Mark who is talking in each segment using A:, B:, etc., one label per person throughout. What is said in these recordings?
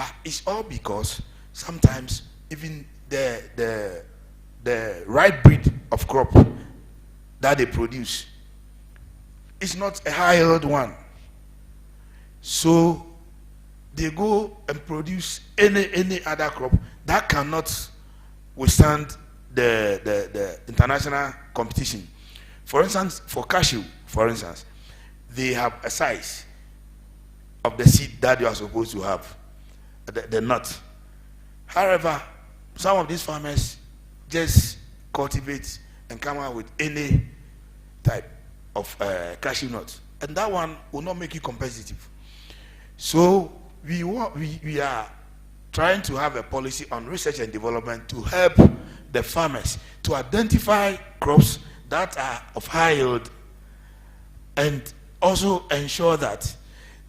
A: But it's all because sometimes even the right breed of crop that they produce is not a high-yield one. So they go and produce any other crop that cannot withstand the international competition. For instance, for cashew, for instance, they have a size of the seed that you are supposed to have, the nut. However, some of these farmers just cultivate and come out with any type of cashew nut, and that one will not make you competitive. So we are trying to have a policy on research and development to help the farmers to identify crops that are of high yield, and also ensure that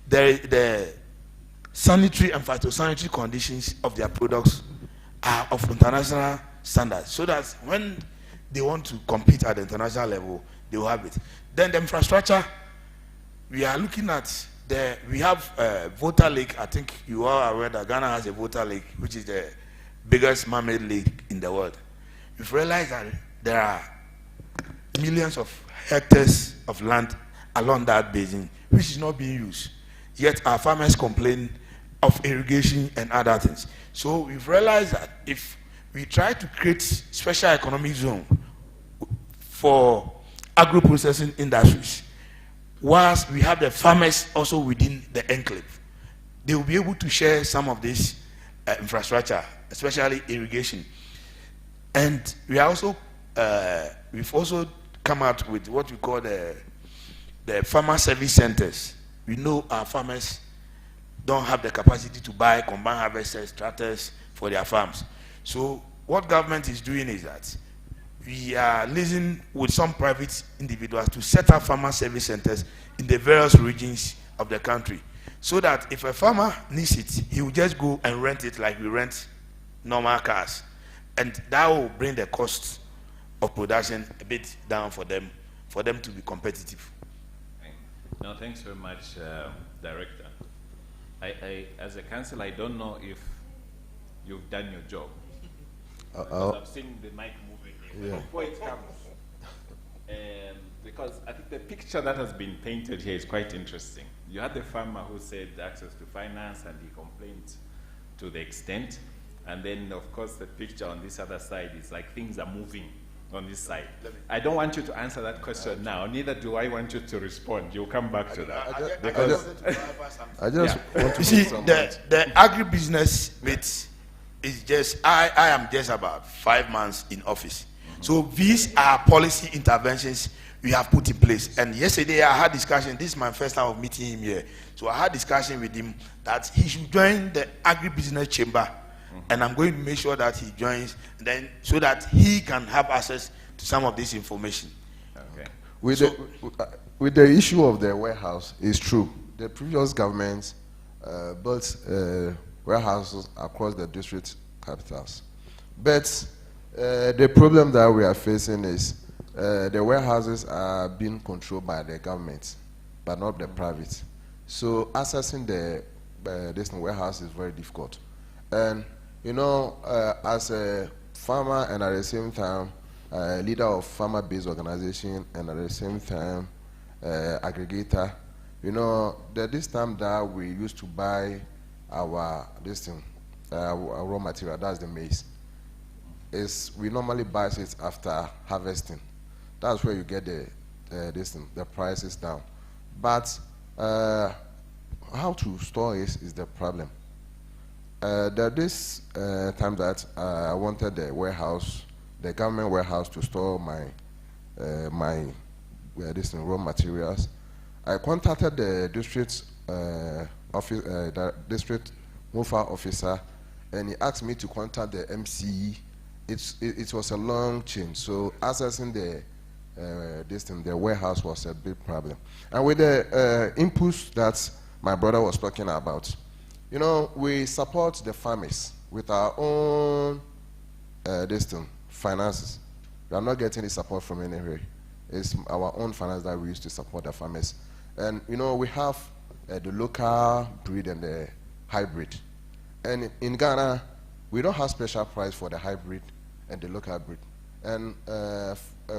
A: the sanitary and phytosanitary conditions of their products are of international standards, so that when they want to compete at the international level, they will have it. Then the infrastructure, we are looking at we have a water lake. I think you are aware that Ghana has a water lake, which is the biggest man-made lake in the world. You've realized that there are millions of hectares of land along that basin which is not being used. Yet our farmers complain of irrigation and other things. So we've realized that if we try to create special economic zone for agro-processing industries, whilst we have the farmers also within the enclave, they will be able to share some of this infrastructure, especially irrigation. And we are also we've also come out with what we call the farmer service centers. We know our farmers don't have the capacity to buy combined harvesters, tractors for their farms. So what government is doing is that we are liaising with some private individuals to set up farmer service centers in the various regions of the country, so that if a farmer needs it, he will just go and rent it like we rent normal cars, and that will bring the cost of production a bit down for them to be competitive.
B: No, thanks very much, Director. I, as a council, I don't know if you've done your job. Because I've seen the mic moving before it comes. Because I think the picture that has been painted here is quite interesting. You had the farmer who said access to finance, and he complained to the extent. And then, of course, the picture on this other side is like things are moving on this side. I don't want you to answer that question now, neither do I want you to respond. You'll come back to that.
C: I just want to
A: you see, the agribusiness bit is just, I am just about 5 months in office. So these are policy interventions we have put in place. And yesterday I had discussion, this is my first time of meeting him here. So I had discussion with him that he should join the agribusiness chamber. And I'm going to make sure that he joins, then so that he can have access to some of this information.
C: Okay. With the issue of the warehouse, it's true. The previous government built warehouses across the district capitals. But the problem that we are facing is the warehouses are being controlled by the government, but not the private. So accessing the this warehouse is very difficult. And you know, as a farmer and at the same time leader of farmer-based organization and at the same time aggregator, you know, this time that we used to buy our our raw material, that's the maize, we normally buy it after harvesting. That's where you get the prices down. But how to store it is the problem. This time that I wanted the warehouse, the government warehouse, to store my raw materials, I contacted the district office, the district MOFA officer, and he asked me to contact the MCE. It was a long chain, so accessing the warehouse was a big problem. And with the inputs that my brother was talking about, you know, we support the farmers with our own finances. We are not getting any support from anywhere. It's our own finance that we use to support the farmers. And you know, we have the local breed and the hybrid. And in Ghana, we don't have special price for the hybrid and the local breed. And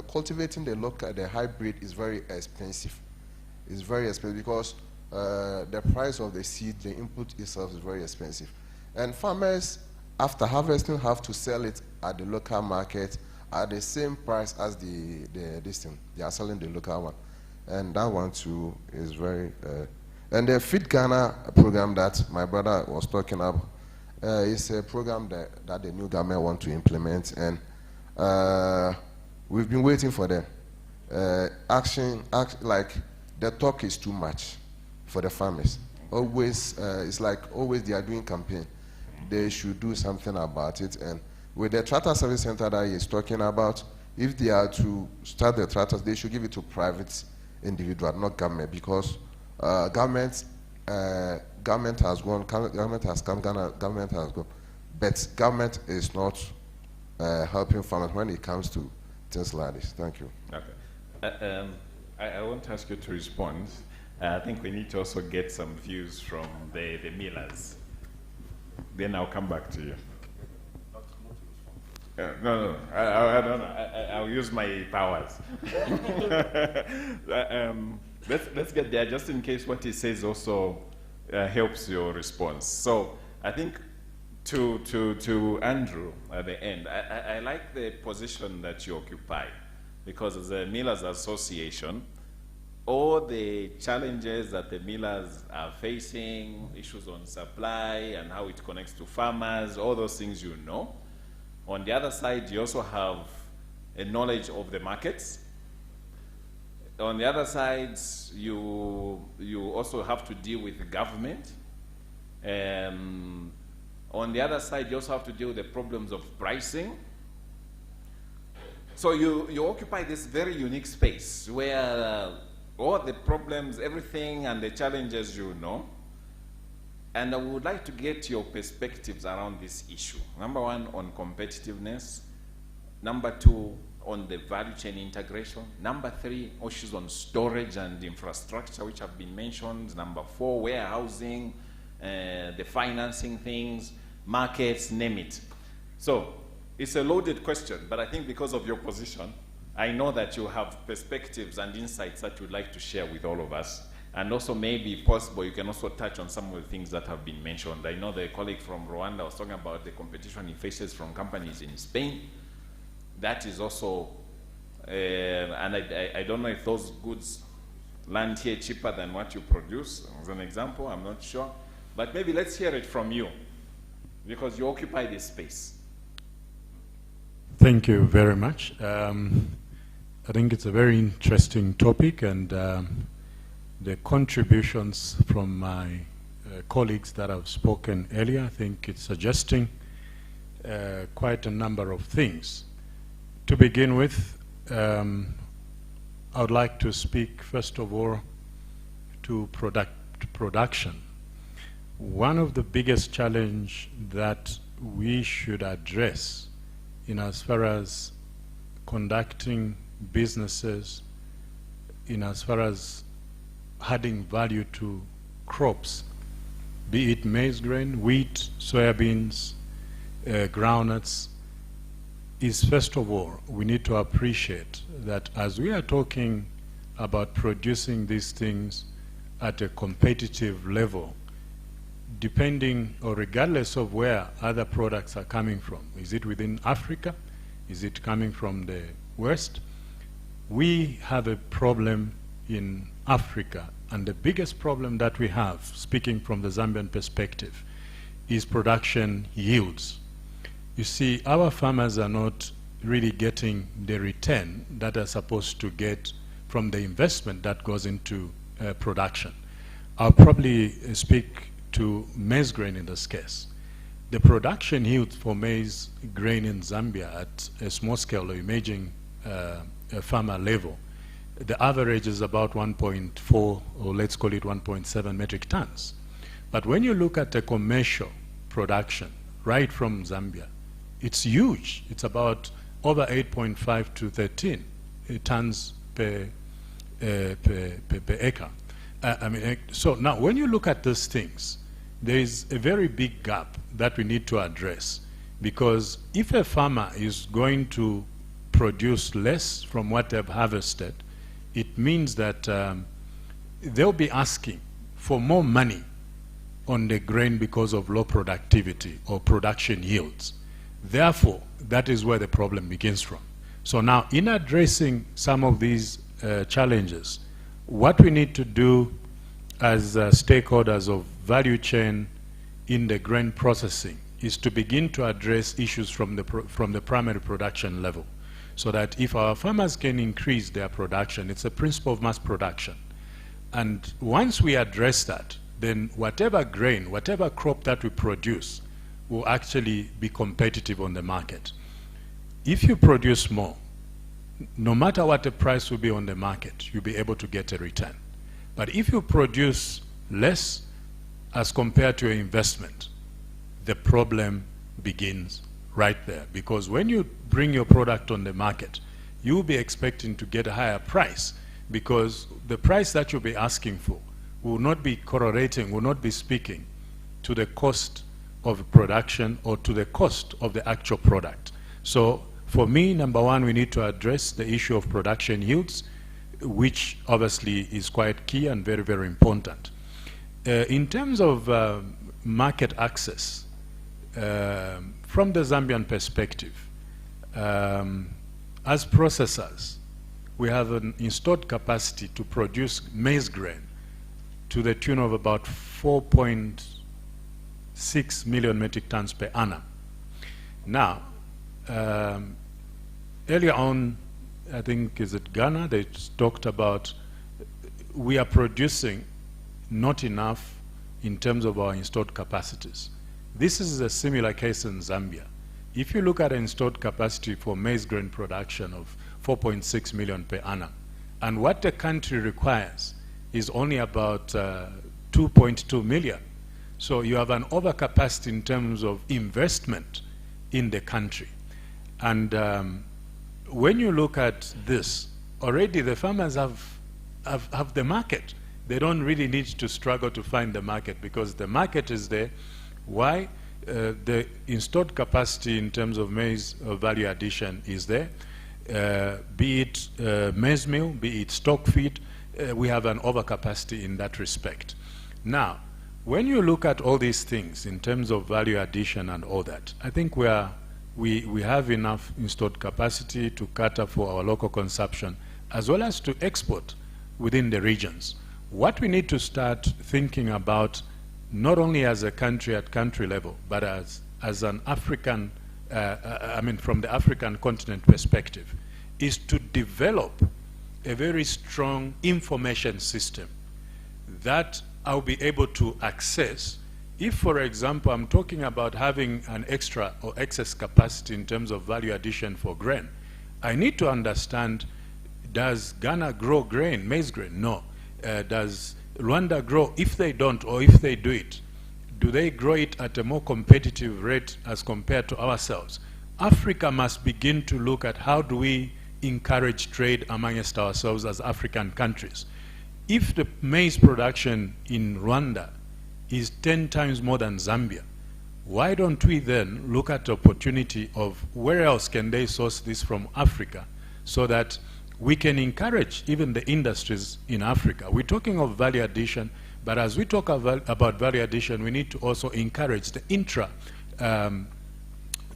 C: cultivating the hybrid is very expensive. It's very expensive because the price of the seed, the input itself is very expensive. And farmers, after harvesting, have to sell it at the local market at the same price as this thing. They are selling the local one. And that one too is very, and the Feed Ghana program that my brother was talking about is a program that the new government want to implement, and we've been waiting for them. Like the talk is too much for the farmers. Always, it's like always they are doing campaign. They should do something about it. And with the tractor service center that he is talking about, if they are to start the tractors, they should give it to private individual, not government, because government has gone, government has come, government has gone, but government is not helping farmers when it comes to things like this. Thank you.
B: Okay. I want to ask you to respond. I think we need to also get some views from the millers. Then I'll come back to you. No, I don't know. I'll use my powers. Let's get there, just in case what he says also helps your response. So I think to Andrew at the end, I like the position that you occupy, because as a Millers Association, all the challenges that the millers are facing, issues on supply and how it connects to farmers, all those things you know. On the other side, you also have a knowledge of the markets. On the other side, you also have to deal with the government. On the other side, you also have to deal with the problems of pricing. So you occupy this very unique space where all the problems, everything, and the challenges you know. And I would like to get your perspectives around this issue. Number one, on competitiveness. Number two, on the value chain integration. Number three, issues on storage and infrastructure, which have been mentioned. Number four, warehousing, the financing things, markets, name it. So it's a loaded question, but I think because of your position, I know that you have perspectives and insights that you'd like to share with all of us. And also, maybe possible, you can also touch on some of the things that have been mentioned. I know the colleague from Rwanda was talking about the competition he faces from companies in Spain. That is also, and I don't know if those goods land here cheaper than what you produce, as an example, I'm not sure. But maybe let's hear it from you, because you occupy this space.
D: Thank you very much. I think it's a very interesting topic, and the contributions from my colleagues that have spoken earlier, I think it's suggesting quite a number of things. To begin with, I would like to speak first of all to production. One of the biggest challenges that we should address in as far as conducting businesses, in as far as adding value to crops, be it maize grain, wheat, soybeans, groundnuts, is first of all, we need to appreciate that as we are talking about producing these things at a competitive level, depending or regardless of where other products are coming from, is it within Africa, is it coming from the West, we have a problem in Africa, and the biggest problem that we have, speaking from the Zambian perspective, is production yields. You see, our farmers are not really getting the return that they're supposed to get from the investment that goes into production. I'll probably speak to maize grain in this case. The production yield for maize grain in Zambia at a small scale or emerging farmer level, the average is about 1.4, or let's call it 1.7 metric tons. But when you look at the commercial production right from Zambia, it's huge. It's about over 8.5 to 13 tons per acre. So now when you look at these things, there is a very big gap that we need to address, because if a farmer is going to produce less from what they've harvested, it means that they'll be asking for more money on the grain because of low productivity or production yields. Therefore, that is where the problem begins from. So now, in addressing some of these challenges, what we need to do as stakeholders of value chain in the grain processing is to begin to address issues from the primary production level, so that if our farmers can increase their production, it's a principle of mass production. And once we address that, then whatever grain, whatever crop that we produce will actually be competitive on the market. If you produce more, no matter what the price will be on the market, you'll be able to get a return. But if you produce less as compared to your investment, the problem begins right there. Because when you bring your product on the market, you'll be expecting to get a higher price, because the price that you'll be asking for will not be correlating, will not be speaking to the cost of production or to the cost of the actual product. So for me, number one, we need to address the issue of production yields, which obviously is quite key and very, very important. In terms of market access, from the Zambian perspective, as processors, we have an installed capacity to produce maize grain to the tune of about 4.6 million metric tons per annum. Now, earlier on, I think, is it Ghana, they talked about we are producing not enough in terms of our installed capacities. This is a similar case in Zambia. If you look at an installed capacity for maize grain production of 4.6 million per annum, and what the country requires is only about 2.2 million. So you have an overcapacity in terms of investment in the country. And when you look at this, already the farmers have the market. They don't really need to struggle to find the market, because the market is there. Why? The installed capacity in terms of maize value addition is there. Be it maize meal, be it stock feed, we have an overcapacity in that respect. Now, when you look at all these things in terms of value addition and all that, I think we have enough installed capacity to cater for our local consumption, as well as to export within the regions. What we need to start thinking about, not only as a country at country level, but as an African, from the African continent perspective, is to develop a very strong information system that I'll be able to access. If, for example, I'm talking about having an extra or excess capacity in terms of value addition for grain, I need to understand, does Ghana grow grain, maize grain? No. Does Rwanda grow? If they don't, or if they do it, do they grow it at a more competitive rate as compared to ourselves? Africa must begin to look at how do we encourage trade amongst ourselves as African countries. If the maize production in Rwanda is 10 times more than Zambia, why don't we then look at the opportunity of where else can they source this from Africa, so that we can encourage even the industries in Africa? We're talking of value addition, but as we talk about value addition, we need to also encourage the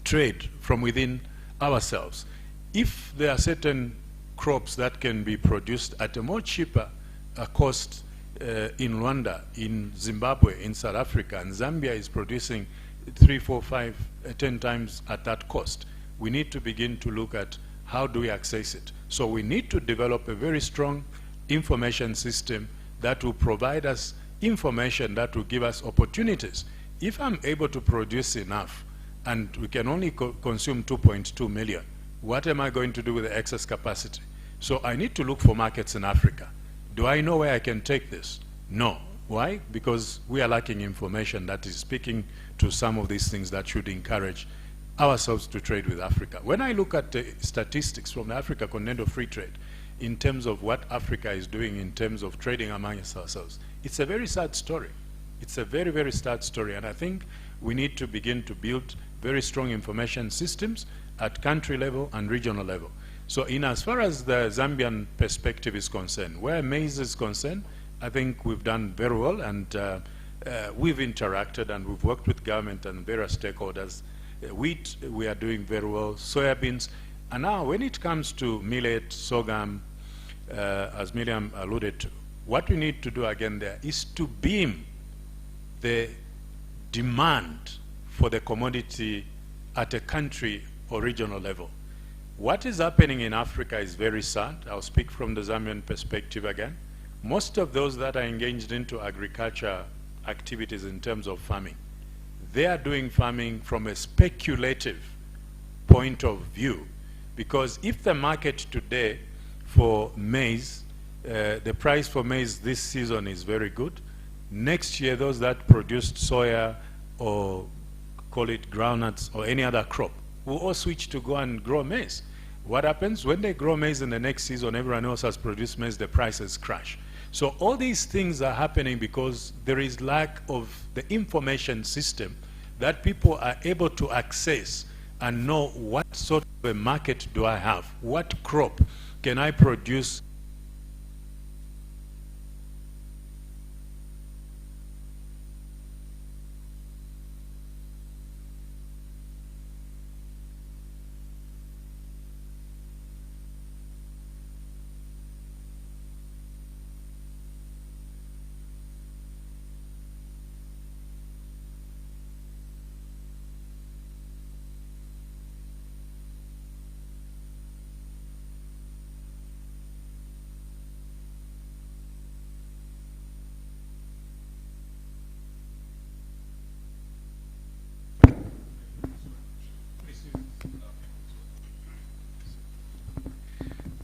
D: trade from within ourselves. If there are certain crops that can be produced at a more cheaper cost in Rwanda, in Zimbabwe, in South Africa, and Zambia is producing 3, 4, 5, 10 times at that cost, we need to begin to look at how do we access it. So we need to develop a very strong information system that will provide us information that will give us opportunities. If I'm able to produce enough and we can only consume 2.2 million, what am I going to do with the excess capacity? So I need to look for markets in Africa. Do I know where I can take this? No. Why? Because we are lacking information that is speaking to some of these things that should encourage ourselves to trade with Africa. When I look at the statistics from the Africa Continental Free Trade in terms of what Africa is doing in terms of trading amongst ourselves, it's a very sad story. It's a very, very sad story. And I think we need to begin to build very strong information systems at country level and regional level. So in as far as the Zambian perspective is concerned, where maize is concerned, I think we've done very well, and we've interacted and we've worked with government and various stakeholders. Wheat, we are doing very well. Soybeans. And now when it comes to millet, sorghum, as Miriam alluded to, what we need to do again there is to beam the demand for the commodity at a country or regional level. What is happening in Africa is very sad. I'll speak from the Zambian perspective again. Most of those that are engaged into agriculture activities in terms of farming, they are doing farming from a speculative point of view. Because if the market today for maize, the price for maize this season is very good, next year those that produced soya or call it groundnuts or any other crop will all switch to go and grow maize. What happens? When they grow maize in the next season, everyone else has produced maize, the prices crash. So all these things are happening because there is lack of the information system that people are able to access and know what sort of a market do I have, what crop can I produce.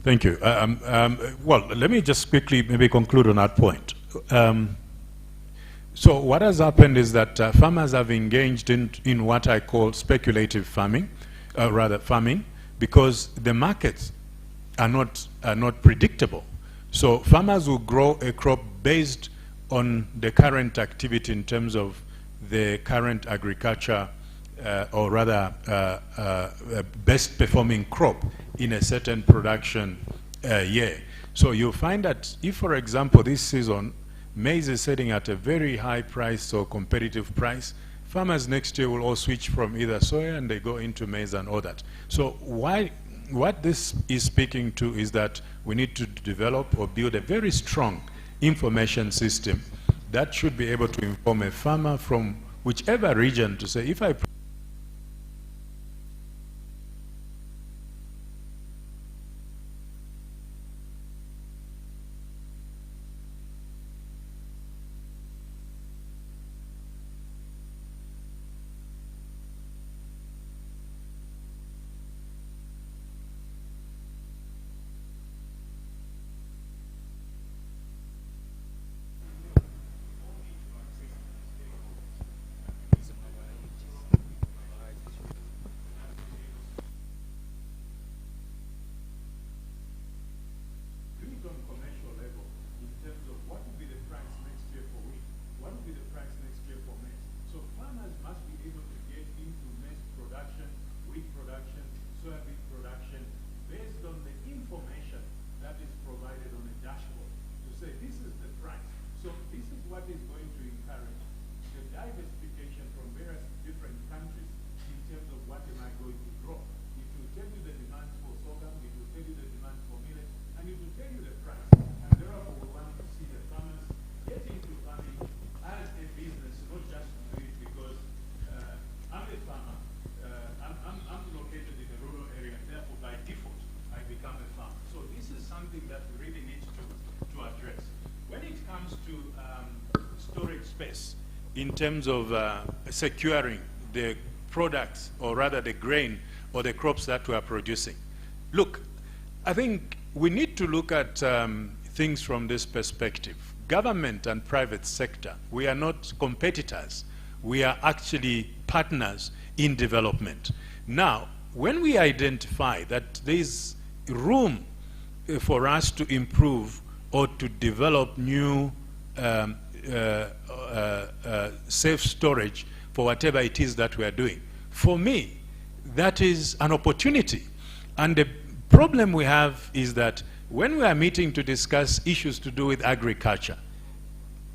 D: Thank you. Well, let me just quickly maybe conclude on that point. So what has happened is that farmers have engaged in what I call speculative farming, rather farming, because the markets are not predictable. So farmers will grow a crop based on the current activity in terms of the current agriculture, or rather best performing crop in a certain production year. So you'll find that if, for example, this season, maize is setting at a very high price or competitive price, farmers next year will all switch from either soya and they go into maize and all that. So what this is speaking to is that we need to develop or build a very strong information system that should be able to inform a farmer from whichever region to say, if I in terms of securing the products, or rather the grain or the crops that we are producing. Look, I think we need to look at things from this perspective. Government and private sector, we are not competitors. We are actually partners in development. Now, when we identify that there is room for us to improve or to develop new safe storage for whatever it is that we are doing. For me, that is an opportunity. And the problem we have is that when we are meeting to discuss issues to do with agriculture,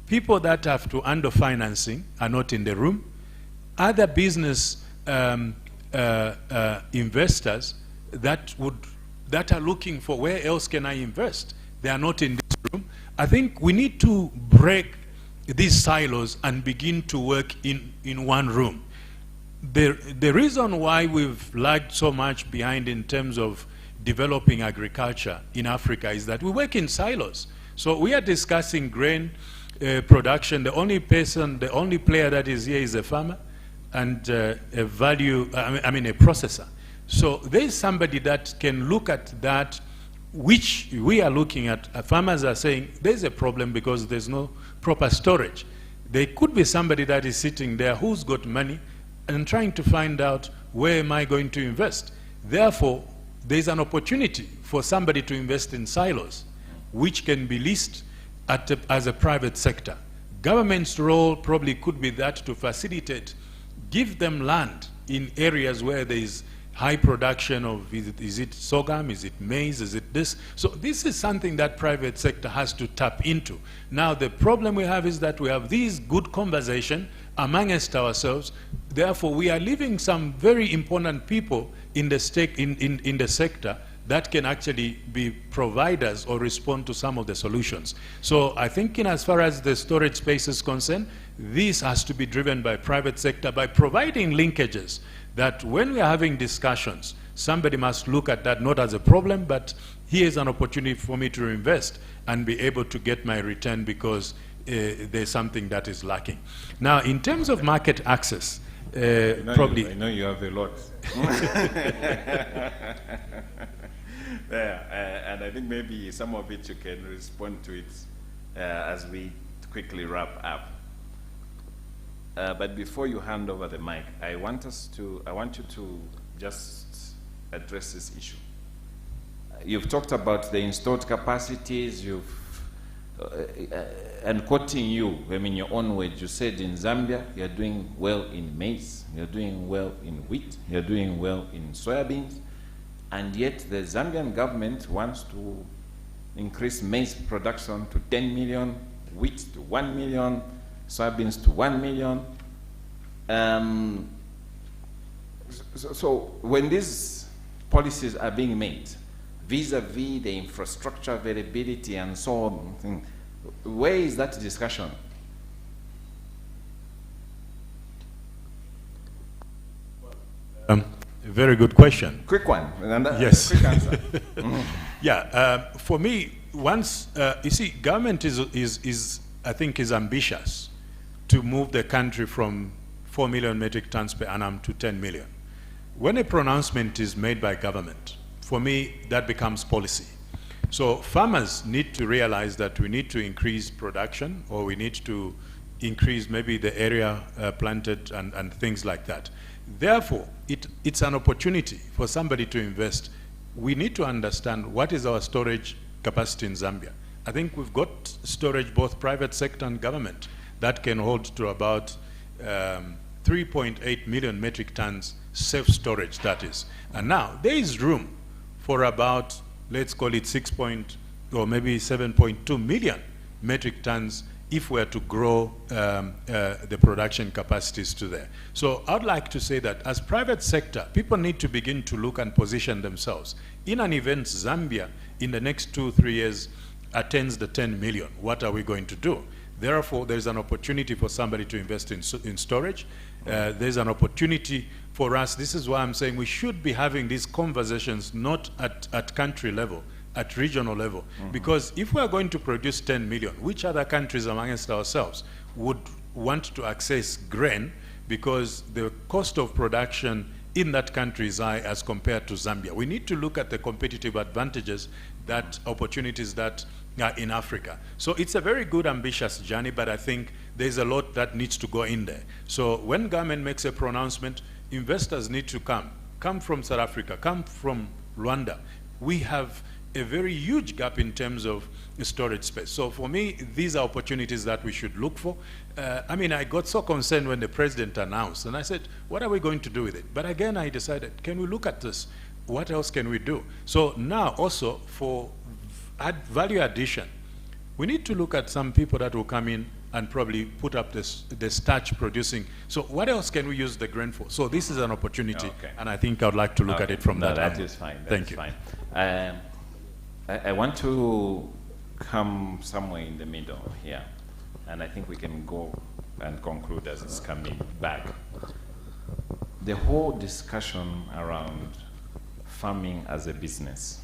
D: people that have to handle financing are not in the room. Other business investors that are looking for where else can I invest, they are not in this room. I think we need to break these silos and begin to work in one room. The reason why we've lagged so much behind in terms of developing agriculture in Africa is that we work in silos. So we are discussing grain production. The only player that is here is a farmer and a processor. So there is somebody that can look at that, which we are looking at. Farmers are saying there's a problem because there's no proper storage. There could be somebody that is sitting there who's got money and trying to find out where am I going to invest. Therefore, there's an opportunity for somebody to invest in silos, which can be leased as a private sector. Government's role probably could be that to facilitate, give them land in areas where there is high production of, is it sorghum, is it maize, is it this? So this is something that private sector has to tap into. Now the problem we have is that we have these good conversation amongst ourselves, therefore we are leaving some very important people in the sector that can actually be providers or respond to some of the solutions. So I think as far as the storage space is concerned, this has to be driven by private sector by providing linkages that when we are having discussions, somebody must look at that not as a problem, but here's an opportunity for me to invest and be able to get my return because there's something that is lacking. Now, in terms of market access,
B: I know you have a lot. And I think maybe some of it you can respond to it as we quickly wrap up. But before you hand over the mic, I want you to just address this issue. You've talked about the installed capacities. And quoting you, your own words, you said in Zambia you're doing well in maize, you're doing well in wheat, you're doing well in soybeans, and yet the Zambian government wants to increase maize production to 10 million, wheat to 1 million, soybeans to 1 million. So when these policies are being made, vis-a-vis the infrastructure availability and so on, where is that discussion?
D: Very good question.
B: Quick one.
D: Yes.
B: Quick answer.
D: Yeah. For me, once you see, government is I think is ambitious to move the country from 4 million metric tons per annum to 10 million. When a pronouncement is made by government, for me, that becomes policy. So farmers need to realize that we need to increase production, or we need to increase maybe the area planted and things like that. Therefore, it's an opportunity for somebody to invest. We need to understand what is our storage capacity in Zambia. I think we've got storage, both private sector and government, that can hold to about 3.8 million metric tons self-storage, that is. And now, there is room for about, let's call it or maybe 7.2 million metric tons if we are to grow the production capacities to there. So I'd like to say that as private sector, people need to begin to look and position themselves. In an event Zambia, in the next 2-3 years, attains the 10 million, what are we going to do? Therefore, there's an opportunity for somebody to invest in storage. There's an opportunity for us. This is why I'm saying we should be having these conversations not at country level, at regional level. Because if we are going to produce 10 million, which other countries amongst ourselves would want to access grain because the cost of production in that country is high as compared to Zambia? We need to look at the competitive advantages, that opportunities that are in Africa. So it's a very good, ambitious journey, but I think there's a lot that needs to go in there. So when government makes a pronouncement, investors need to come from South Africa, come from Rwanda. We have a very huge gap in terms of storage space. So for me, these are opportunities that we should look for. I mean, I got so concerned when the president announced, and I said, what are we going to do with it? But again, I decided, can we look at this? What else can we do? So now also for value addition, we need to look at some people that will come in and probably put up the starch producing. So what else can we use the grain for? So this is an opportunity, and I think I would like to look at it from that angle.
B: That is fine.
D: Thank you.
B: Fine. I want to come somewhere in the middle here, and I think we can go and conclude as it's coming back. The whole discussion around farming as a business,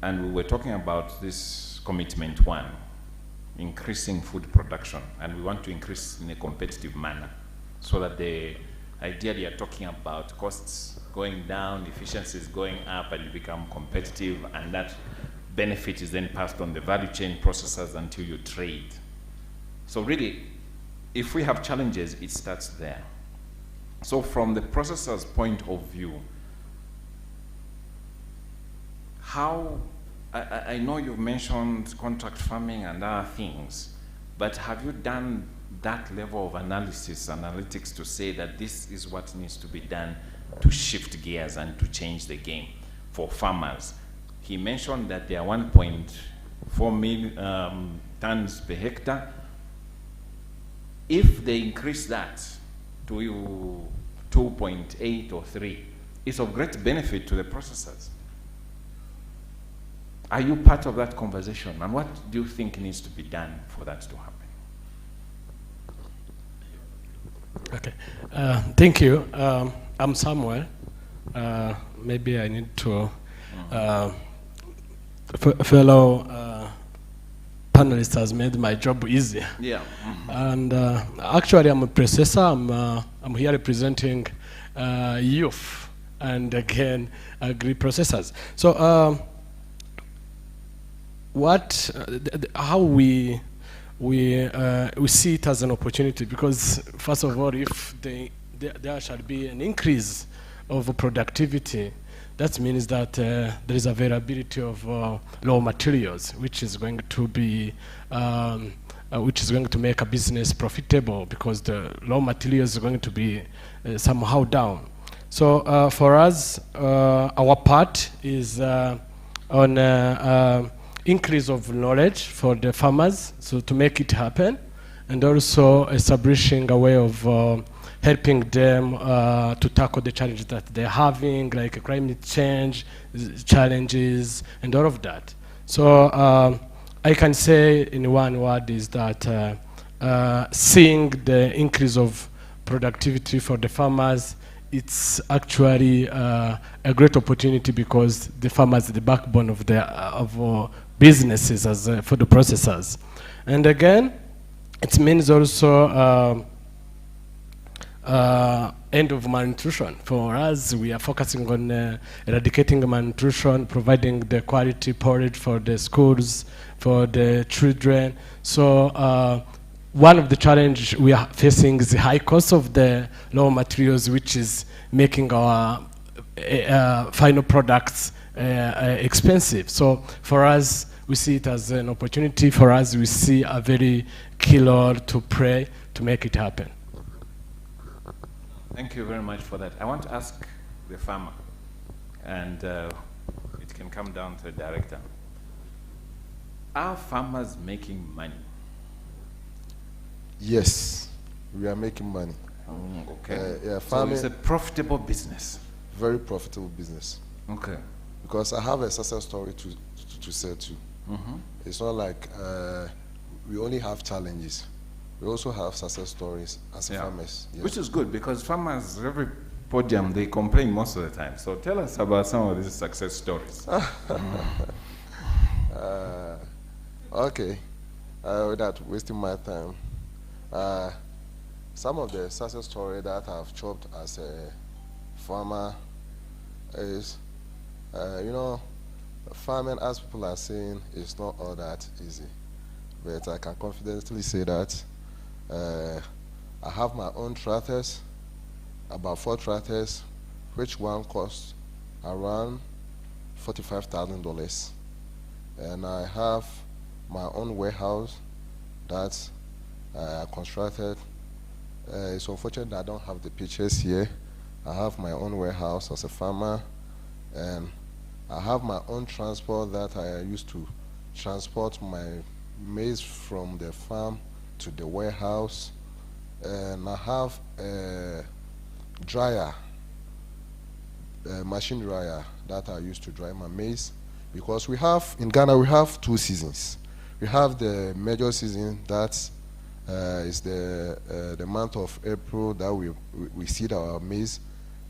B: and we were talking about this commitment 1, increasing food production, and we want to increase in a competitive manner, so that ideally you're talking about costs going down, efficiencies going up, and you become competitive, and that benefit is then passed on the value chain processors until you trade. So really, if we have challenges, it starts there. So from the processor's point of view, how, I know you've mentioned contract farming and other things, but have you done that level of analytics to say that this is what needs to be done to shift gears and to change the game for farmers? He mentioned that there are 1.4 million tons per hectare. If they increase that to 2.8 or 3, it's of great benefit to the processors. Are you part of that conversation? And what do you think needs to be done for that to happen?
E: Okay, thank you. I'm Samuel. Maybe I need to, fellow panelist has made my job easier.
B: Yeah.
E: And actually I'm a processor. I'm here representing youth and again agri-processors. So how we see it as an opportunity, because first of all, if there shall be an increase of productivity, that means that there is availability of raw materials, which is going to be which is going to make a business profitable, because the raw materials are going to be somehow down. So for us, our part is on increase of knowledge for the farmers, so to make it happen, and also establishing a way of helping them to tackle the challenges that they're having, like climate change challenges and all of that. So I can say in one word is that seeing the increase of productivity for the farmers, it's actually a great opportunity, because the farmers are the backbone of the businesses as for the processors. And again, it means also end of malnutrition. For us, we are focusing on eradicating malnutrition, providing the quality porridge for the schools, for the children. So one of the challenges we are facing is the high cost of the raw materials, which is making our final products expensive. So for us, we see it as an opportunity. For us, we see a very key role to play to make it happen.
B: Thank you very much for that. I want to ask the farmer, and it can come down to the director. Are farmers making money?
C: Yes, we are making money.
B: Okay.
C: Yeah,
B: farming, so it's a profitable business.
C: Very profitable business.
B: Okay.
C: Because I have a success story to say too. It's not like we only have challenges. We also have success stories as farmers. Yes.
B: Which is good, because farmers, every podium, they complain most of the time. So tell us about some of these success stories.
C: Okay, without wasting my time, some of the success stories that I've chopped as a farmer is, you know, farming, as people are saying, is not all that easy. But I can confidently say that I have my own tractors, about 4 tractors, which one costs around $45,000. And I have my own warehouse that I constructed. It's unfortunate that I don't have the pictures here. I have my own warehouse as a farmer, and I have my own transport that I use to transport my maize from the farm to the warehouse. And I have a dryer, a machine dryer that I use to dry my maize, because we have, in Ghana, we have 2 seasons. We have the major season, that is the month of April that we seed our maize,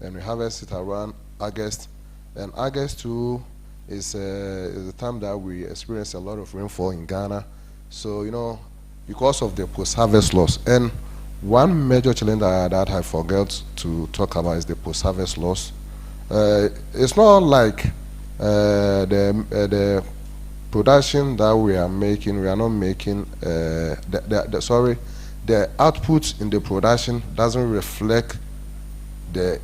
C: and we harvest it around August. And August too is the time that we experience a lot of rainfall in Ghana. So, you know, because of the post-harvest loss. And one major challenge that I forgot to talk about is the post-harvest loss. It's not like the production that we are making, we are not making, the output in the production doesn't reflect the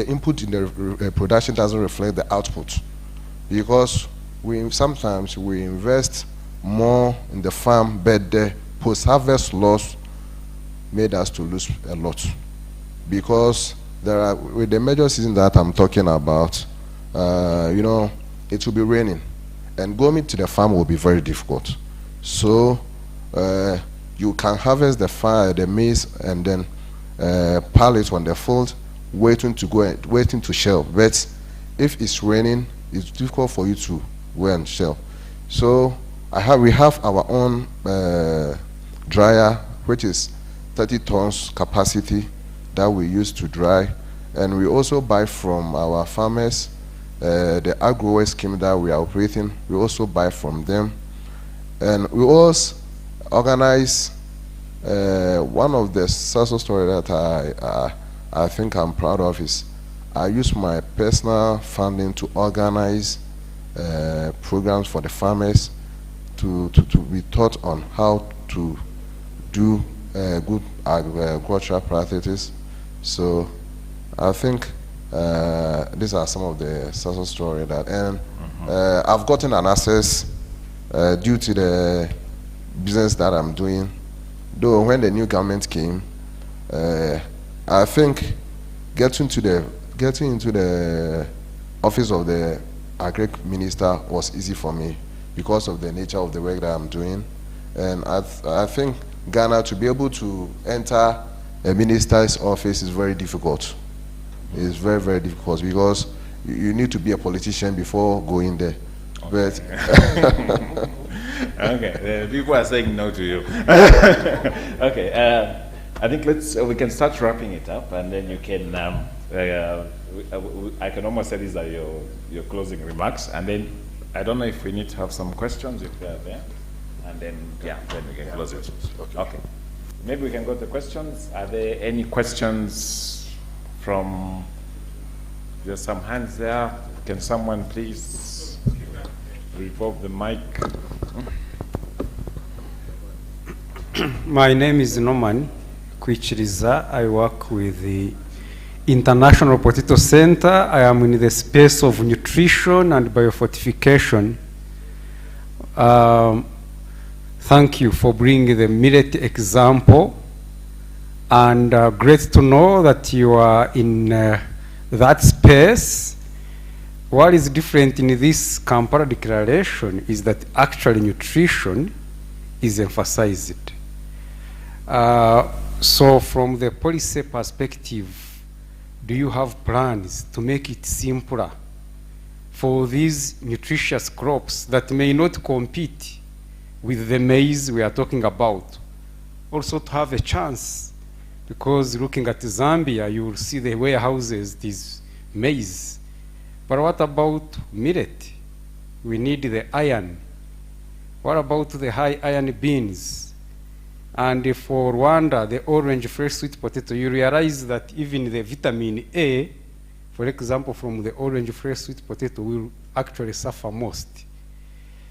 C: input in the production doesn't reflect the output, because sometimes we invest more in the farm, but the post-harvest loss made us to lose a lot, because there are, with the major season that I'm talking about, you know, it will be raining, and going to the farm will be very difficult. So you can harvest the maize and then pile it on the field, waiting to shell. But if it's raining, it's difficult for you to weigh and shell. So we have our own dryer, which is 30 tons capacity that we use to dry, and we also buy from our farmers. The agro scheme that we are operating, we also buy from them. And we also organize, one of the success stories that I think I'm proud of is I use my personal funding to organize programs for the farmers to be taught on how to do good agricultural practices. So I think these are some of the success stories that, and I've gotten an access due to the business that I'm doing. Though when the new government came, I think getting into the office of the Agri Minister was easy for me because of the nature of the work that I'm doing. And I think Ghana, to be able to enter a minister's office is very difficult. It's very, very difficult, because you need to be a politician before going there. Okay. But
B: okay, people are saying no to you. Okay, I think we can start wrapping it up, and then you can. I can almost say these are your closing remarks, and then I don't know if we need to have some questions if they are there, and then then we can close it. Okay. Maybe we can go to questions. Are there any questions from? There's some hands there. Can someone please revolve the mic?
F: My name is Norman Kwichiriza. I work with the International Potato Center. I am in the space of nutrition and biofortification. Thank you for bringing the millet example, and great to know that you are in that space. What is different in this Kampala declaration is that actually nutrition is emphasized. So from the policy perspective, do you have plans to make it simpler for these nutritious crops that may not compete with the maize we are talking about, also to have a chance? Because looking at Zambia, you will see the warehouses, this maize. But what about millet? We need the iron. What about the high iron beans? And for Rwanda, the orange fresh sweet potato, you realize that even the vitamin A, for example, from the orange fresh sweet potato will actually suffer most.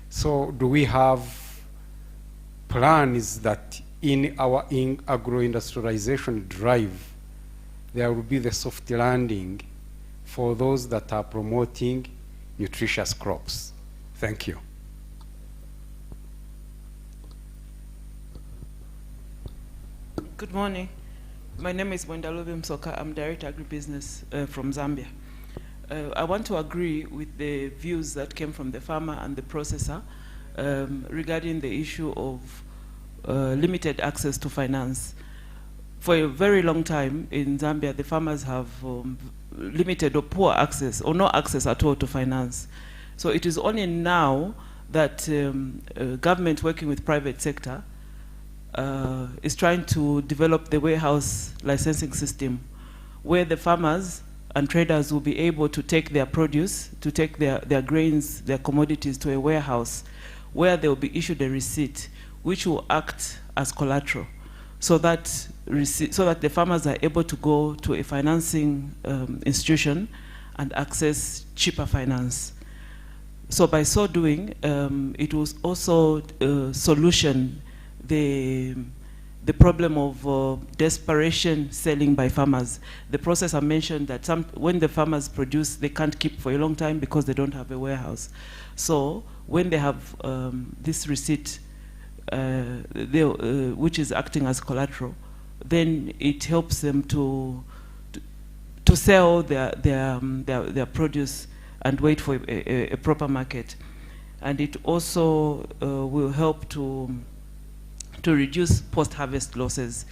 F: So do we have plans that in our agro-industrialization drive, there will be the soft landing for those that are promoting nutritious crops. Thank you.
G: Good morning. My name is Mwendalobi Msoka. I'm Director Agribusiness from Zambia. I want to agree with the views that came from the farmer and the processor regarding the issue of limited access to finance. For a very long time in Zambia, the farmers have limited or poor access or no access at all to finance. So it is only now that government working with private sector is trying to develop the warehouse licensing system where the farmers and traders will be able to take their produce, to take their grains, their commodities to a warehouse where they will be issued a receipt which will act as collateral so that the farmers are able to go to a financing institution and access cheaper finance. So by so doing, it will also solution the problem of desperation selling by farmers. The processor mentioned that when the farmers produce, they can't keep for a long time because they don't have a warehouse. So when they have this receipt, which is acting as collateral, then it helps them to sell their produce and wait for a proper market. And it also will help to reduce post-harvest losses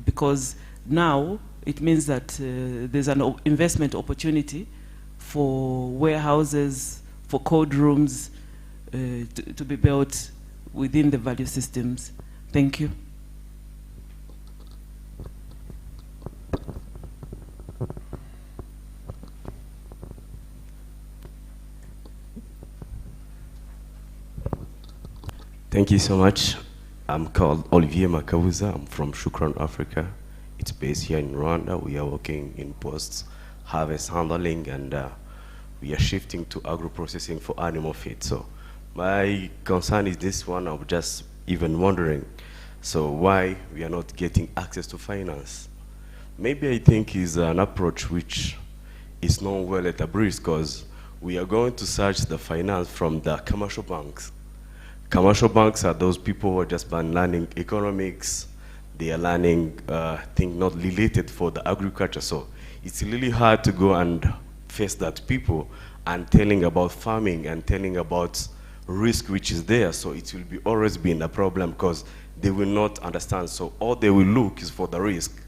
G: because now it means that there's an investment opportunity for warehouses, for cold rooms to be built within the value systems. Thank you.
H: Thank you so much. I'm called Olivier Makabuza. I'm from Shukran, Africa. It's based here in Rwanda. We are working in post-harvest handling, and we are shifting to agro-processing for animal feed. So my concern is this one. I'm just even wondering, so why we are not getting access to finance? Maybe I think is an approach which is not well established because we are going to search the finance from the commercial banks. Commercial banks are those people who are just been learning economics. They are learning things not related for the agriculture. So it's really hard to go and face that people and telling about farming and telling about risk which is there. So it will be always been a problem because they will not understand. So all they will look is for the risk.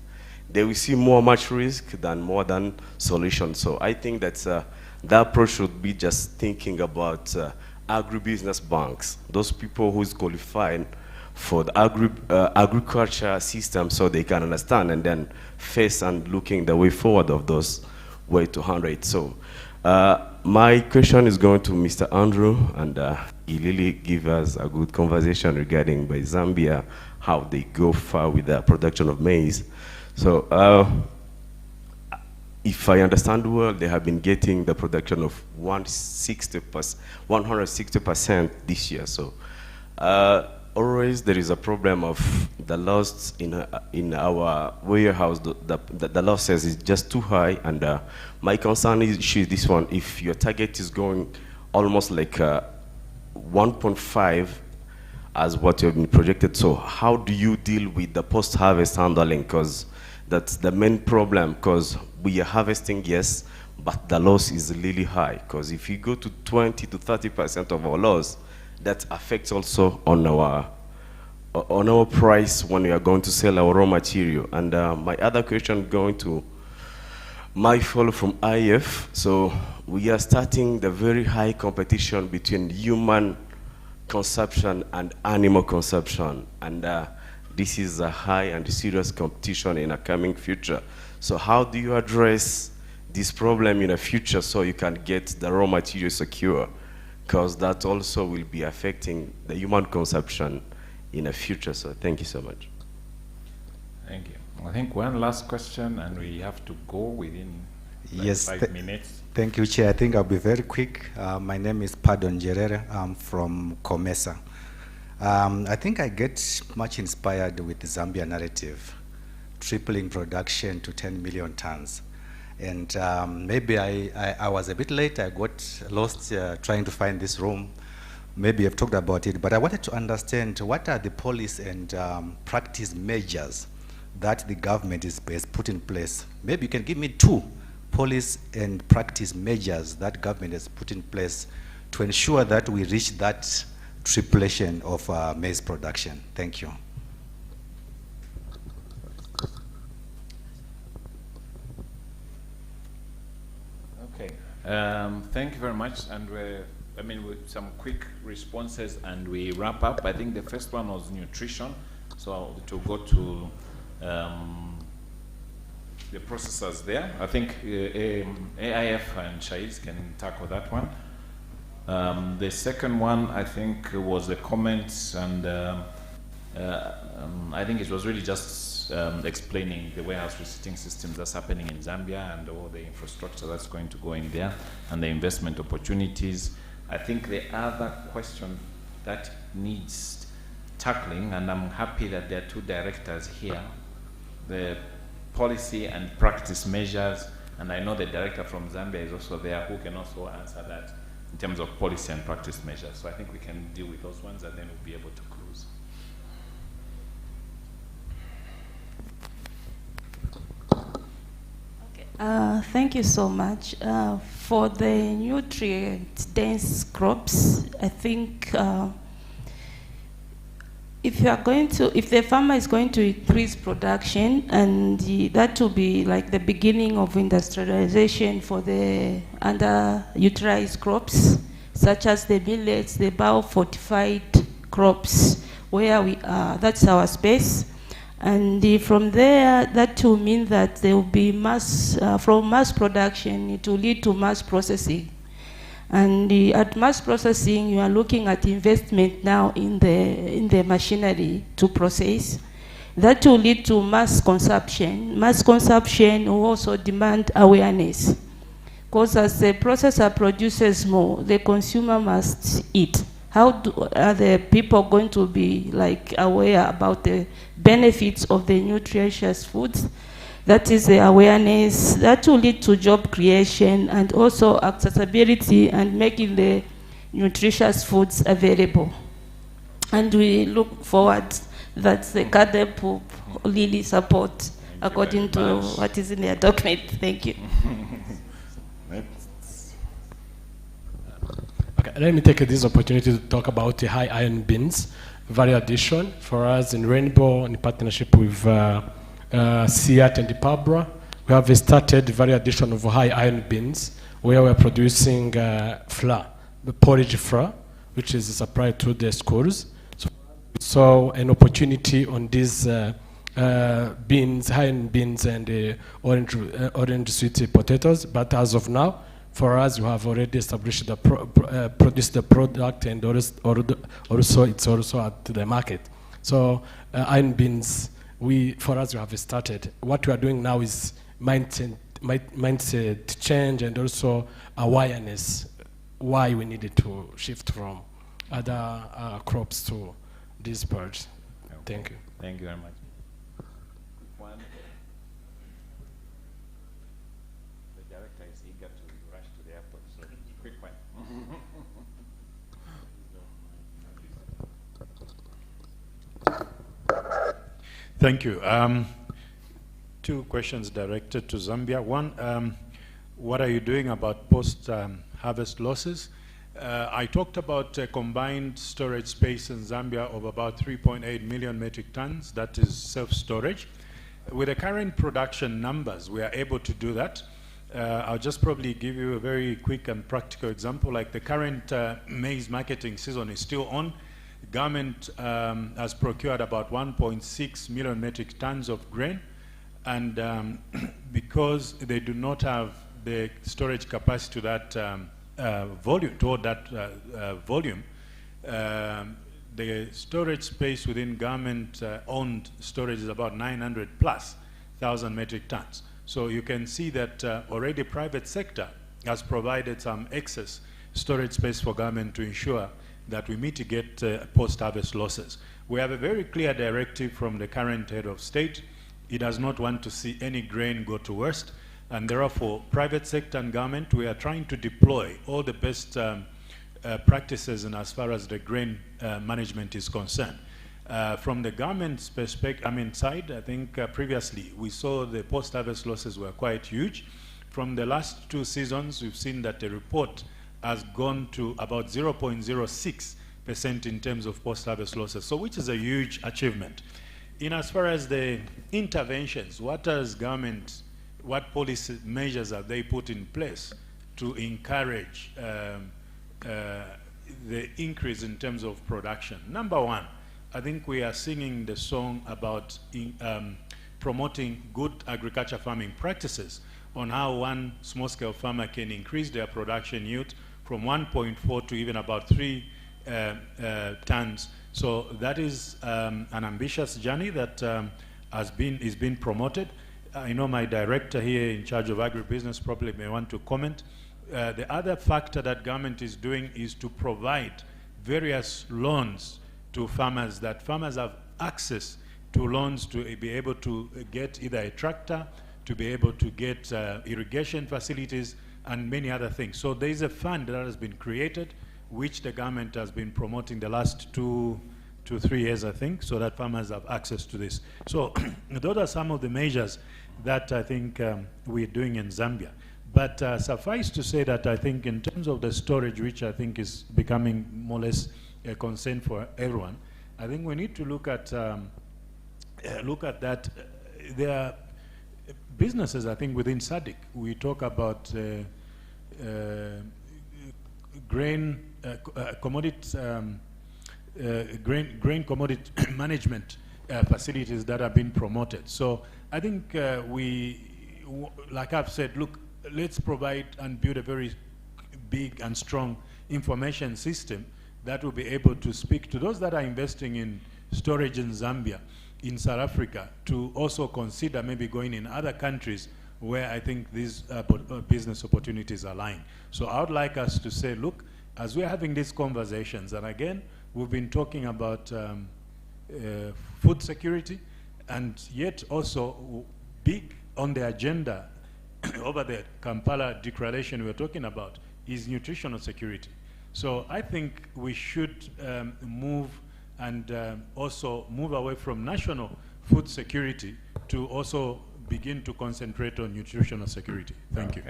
H: They will see much risk than more than solution. So I think that the approach should be just thinking about agribusiness banks, those people who is qualified for the agriculture system so they can understand and then face and looking the way forward of those way to handle it. So my question is going to Mr. Andrew, and he really give us a good conversation regarding by Zambia, how they go far with the production of maize. So if I understand well, they have been getting the production of 160% this year. So always there is a problem of the loss in our warehouse. The losses is just too high, and my concern is this one. If your target is going almost like 1.5 as what you have been projected, so how do you deal with the post-harvest handling? Because that's the main problem, because we are harvesting, yes, but the loss is really high. Because if you go to 20 to 30% of our loss, that affects also on our price when we are going to sell our raw material. And my other question going to my fellow from IF. So we are starting the very high competition between human consumption and animal consumption. And this is a high and serious competition in a coming future. So how do you address this problem in the future so you can get the raw material secure? Because that also will be affecting the human consumption in the future. So thank you so much.
B: Thank you. I think one last question, and we have to go within like 5 minutes.
I: Thank you, Chair. I think I'll be very quick. My name is Pardon Jerere. I'm from COMESA. I think I get much inspired with the Zambia narrative, tripling production to 10 million tons. And maybe I was a bit late. I got lost trying to find this room. Maybe I've talked about it, but I wanted to understand what are the policy and practice measures that the government has put in place. Maybe you can give me 2 policy and practice measures that government has put in place to ensure that we reach that triplation of maize production. Thank you.
B: Okay, thank you very much. And with some quick responses and we wrap up. I think the first one was nutrition. So to go to the processors there. I think AIF and Shaiz can tackle that one. The second one, I think, was the comments, and I think it was really just explaining the warehouse receipting systems that's happening in Zambia and all the infrastructure that's going to go in there and the investment opportunities. I think the other question that needs tackling, and I'm happy that there are 2 directors here, the policy and practice measures, and I know the director from Zambia is also there who can also answer that in terms of policy and practice measures. So I think we can deal with those ones and then we'll be able to close.
J: Okay. Thank you so much. For the nutrient-dense crops, I think if the farmer is going to increase production, and that will be like the beginning of industrialization for the underutilized crops, such as the millets, the bio-fortified crops, where we are, that's our space. And from there, that will mean that there will be from mass production, it will lead to mass processing. And at mass processing, you are looking at investment now in the machinery to process. That will lead to mass consumption. Mass consumption will also demand awareness. Because as the processor produces more, the consumer must eat. How are the people going to be aware about the benefits of the nutritious foods? That is the awareness. That will lead to job creation and also accessibility and making the nutritious foods available. And we look forward that the CAADP will really support according to what is in their document. Thank you.
E: Okay, let me take this opportunity to talk about the high iron beans value addition for us in Rainbow in partnership with CIAT and Pabra. We have started the value addition of high iron beans where we're producing flour, the porridge flour, which is supplied to the schools. So an opportunity on these beans, high iron beans and orange sweet potatoes. But as of now, for us, we have already established produced the product, and also it's also at the market. So iron beans, for us, we have started. What we are doing now is mindset change and also awareness why we needed to shift from other crops to these birds. Okay. Thank you.
B: Thank you very much. One. The director is eager to rush to the airport, so quick one.
D: Thank you. 2 questions directed to Zambia. One, what are you doing about post-harvest losses? I talked about a combined storage space in Zambia of about 3.8 million metric tons. That is self-storage. With the current production numbers, we are able to do that. I'll just probably give you a very quick and practical example. Like the current maize marketing season is still on. Government has procured about 1.6 million metric tons of grain, and because they do not have the storage capacity to that volume, the storage space within government-owned storage is about 900,000+ metric tons. So you can see that already private sector has provided some excess storage space for government to ensure that we mitigate post-harvest losses. We have a very clear directive from the current head of state. He does not want to see any grain go to waste. And therefore, private sector and government, we are trying to deploy all the best practices and as far as the grain management is concerned. From the government's perspective, side, I think previously we saw the post-harvest losses were quite huge. From the last 2 seasons, we've seen that the report has gone to about 0.06% in terms of post-harvest losses, so which is a huge achievement. In as far as the interventions, what policy measures have they put in place to encourage the increase in terms of production? Number one, I think we are singing the song about promoting good agriculture farming practices on how one small-scale farmer can increase their production yield from 1.4 to even about 3 tons. So that is an ambitious journey that is being promoted. I know my director here in charge of agribusiness probably may want to comment. The other factor that government is doing is to provide various loans to farmers, that farmers have access to loans to be able to get either a tractor, to be able to get irrigation facilities, and many other things. So there is a fund that has been created, which the government has been promoting the last 2 to 3 years, I think, so that farmers have access to this. So those are some of the measures that I think we're doing in Zambia. But suffice to say that I think in terms of the storage, which I think is becoming more or less a concern for everyone, I think we need to look at that. There are businesses, I think, within SADC. We talk about grain commodity management facilities that have been promoted. So I think like I've said, look, let's provide and build a very big and strong information system that will be able to speak to those that are investing in storage in Zambia, in South Africa, to also consider maybe going in other countries where I think these business opportunities are lying. So I would like us to say, look, as we're having these conversations, and again, we've been talking about food security, and yet also big on the agenda over the Kampala declaration we're talking about is nutritional security. So I think we should move and also move away from national food security to also begin to concentrate on nutritional security. Thank you.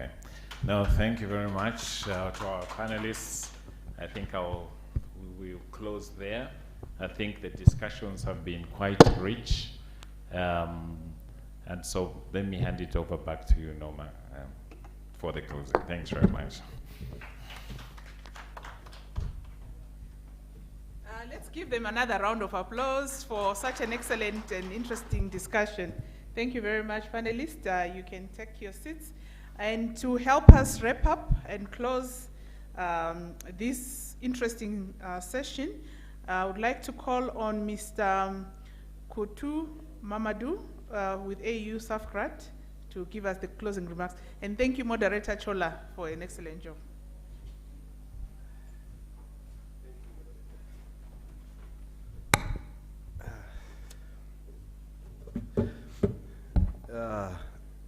B: No, thank you very much to our panelists. I think we will close there. I think the discussions have been quite rich. And so let me hand it over back to you, Norma, for the closing. Thanks very much.
G: Let's give them another round of applause for such an excellent and interesting discussion. Thank you very much, panelists. You can take your seats. And to help us wrap up and close this interesting session, I would like to call on Mr. Kutu Mamadou with AU SAFGRAT to give us the closing remarks. And thank you, Moderator Chola, for an excellent job.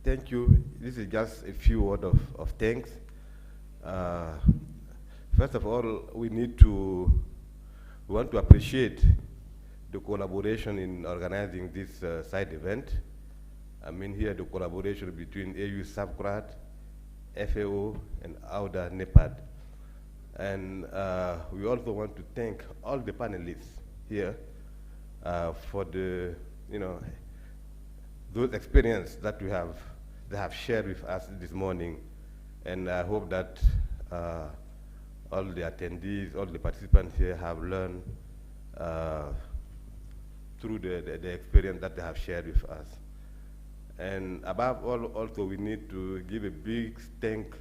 K: Thank you. This is just a few words of thanks. First of all, we want to appreciate the collaboration in organizing this side event. I mean here the collaboration between AU SAFGRAT, FAO, and AUDA NEPAD. And we also want to thank all the panelists here for the, those experiences that they have shared with us this morning. And I hope that all the attendees, all the participants here have learned through the experience that they have shared with us. And above all, also we need to give a big thank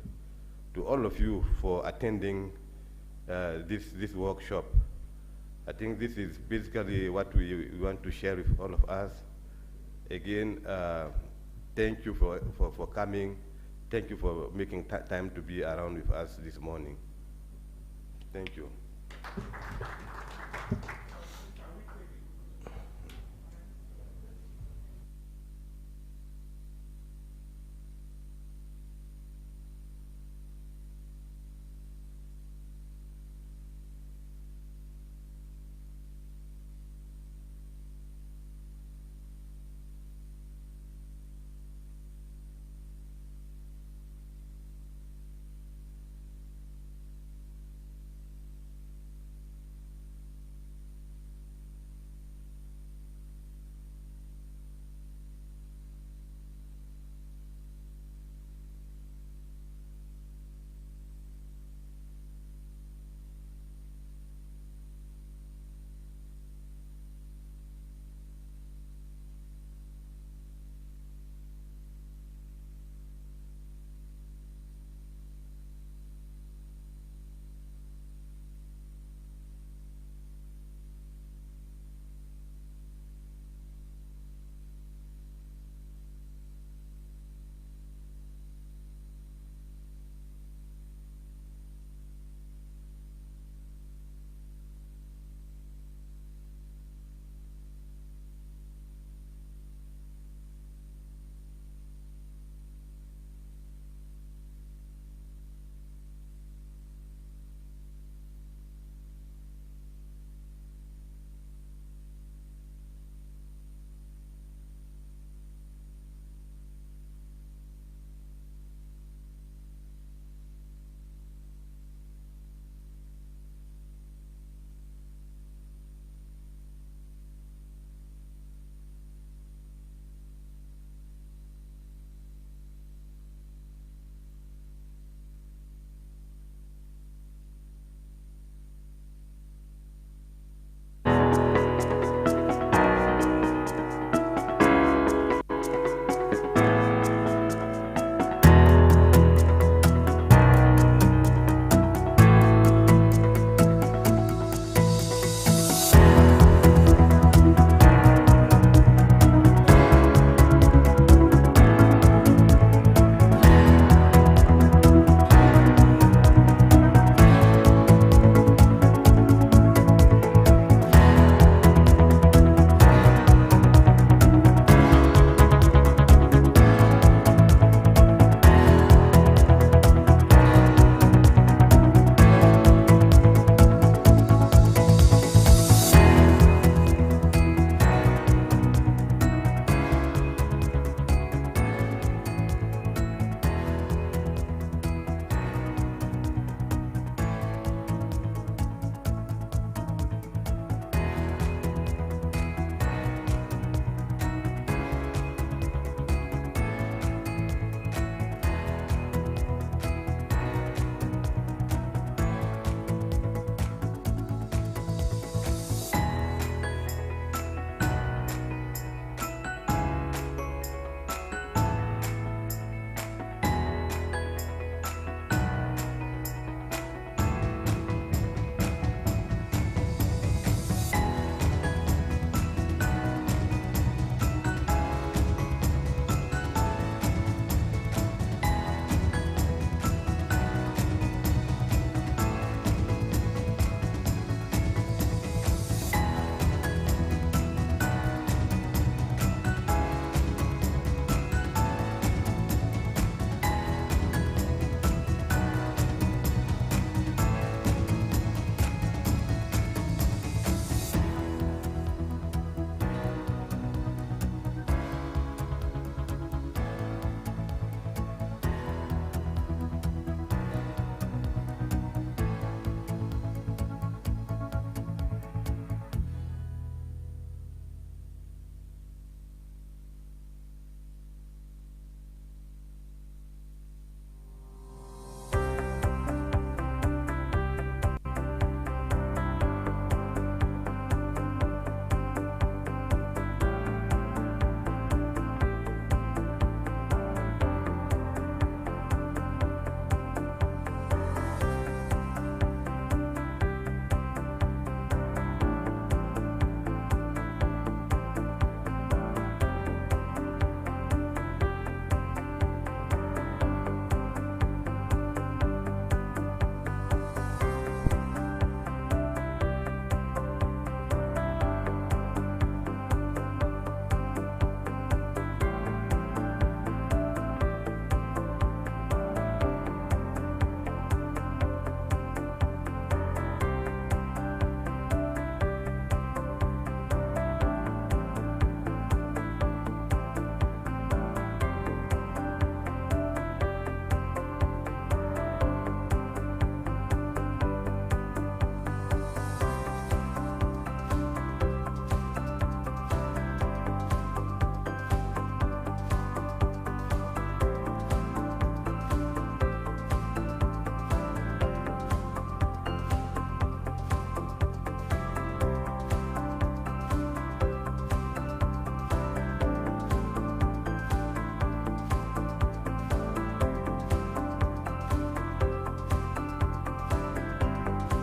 K: to all of you for attending this workshop. I think this is basically what we want to share with all of us. Again, thank you for coming. Thank you for making time to be around with us this morning. Thank you.